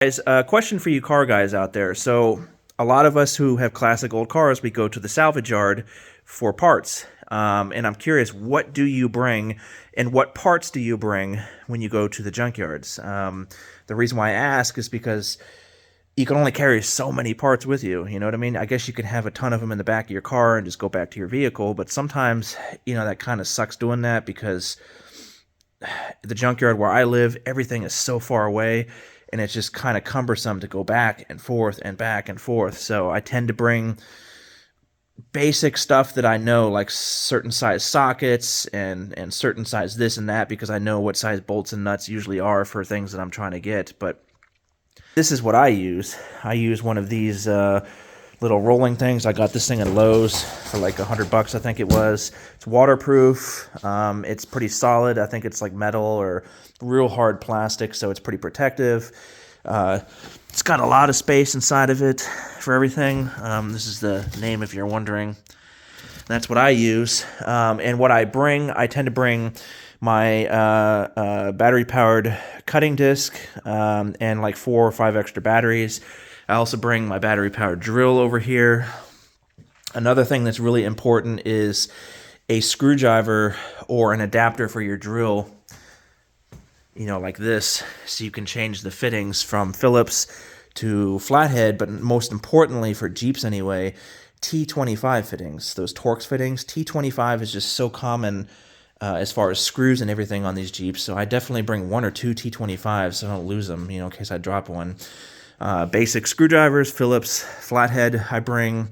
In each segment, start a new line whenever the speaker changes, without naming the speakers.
Guys, a question for you car guys out there. So, a lot of us who have classic old cars, we go to the salvage yard for parts. And I'm curious, what do you bring and what parts do you bring when you go to the junkyards? The reason why I ask is because you can only carry so many parts with you. You know what I mean? I guess you can have a ton of them in the back of your car and just go back to your vehicle. But sometimes, that kind of sucks doing that because the junkyard where I live, everything is so far away and it's just kind of cumbersome to go back and forth and back and forth. So I tend to bring basic stuff that I know, like certain size sockets and certain size this and that, because I know what size bolts and nuts usually are for things that I'm trying to get. But this is what I use. I use one of these little rolling things. I got this thing at Lowe's for like $100, I think it was. It's waterproof. It's pretty solid. I think it's like metal or real hard plastic, so it's pretty protective. It's got a lot of space inside of it for everything. This is the name if you're wondering. That's what I use. And what I bring, I tend to bring my battery-powered cutting disc and like 4 or 5 extra batteries. I also bring my battery-powered drill over here. Another thing that's really important is a screwdriver or an adapter for your drill, like this, so you can change the fittings from Phillips to flathead, but most importantly for Jeeps anyway, T25 fittings, those Torx fittings. T25 is just so common as far as screws and everything on these Jeeps, so I definitely bring 1 or 2 T25s so I don't lose them, in case I drop one. Basic screwdrivers, Phillips, flathead I bring.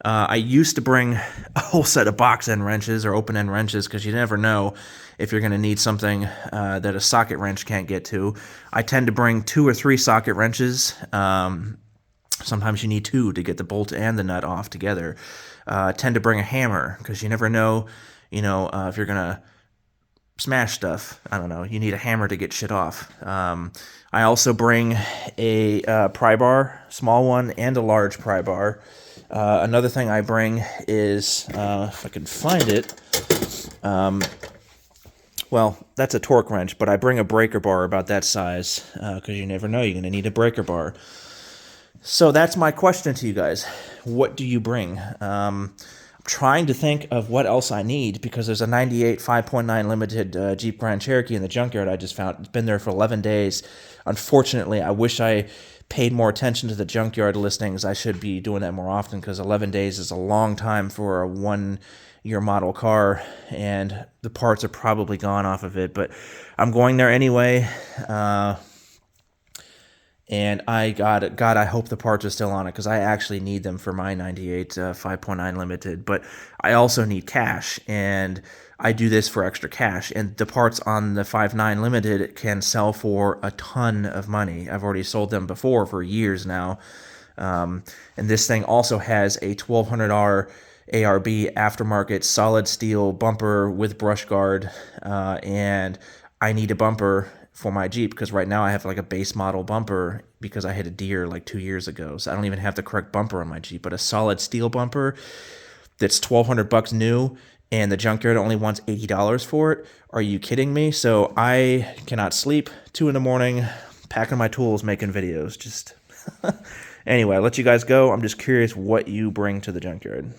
I used to bring a whole set of box end wrenches or open end wrenches because you never know if you're going to need something that a socket wrench can't get to. I tend to bring 2 or 3 socket wrenches. Sometimes you need 2 to get the bolt and the nut off together. I tend to bring a hammer because you never know, if you're going to smash stuff. I don't know. You need a hammer to get shit off. I also bring a pry bar, small one, and a large pry bar. Another thing I bring is, if I can find it, well, that's a torque wrench, but I bring a breaker bar about that size, because you never know, you're going to need a breaker bar. So that's my question to you guys. What do you bring? I'm trying to think of what else I need, because there's a 98 5.9 limited Jeep Grand Cherokee in the junkyard I just found. It's been there for 11 days. Unfortunately, I wish I paid more attention to the junkyard listings. I should be doing that more often, because 11 days is a long time for a 1-year model car, and the parts are probably gone off of it. But I'm going there anyway, and God, I hope the parts are still on it, because I actually need them for my 98 5.9 limited. But I also need cash, and I do this for extra cash. And the parts on the 5.9 limited can sell for a ton of money. I've already sold them before for years now. And this thing also has a $1,200 ARB aftermarket solid steel bumper with brush guard, and I need a bumper for my Jeep, because right now I have like a base model bumper because I hit a deer like 2 years ago, so I don't even have the correct bumper on my Jeep. But a solid steel bumper that's $1,200 new, and the junkyard only wants $80 for it. Are you kidding me? So I cannot sleep. 2 in the morning, packing my tools, making videos. Just anyway, I'll let you guys go. I'm just curious what you bring to the junkyard.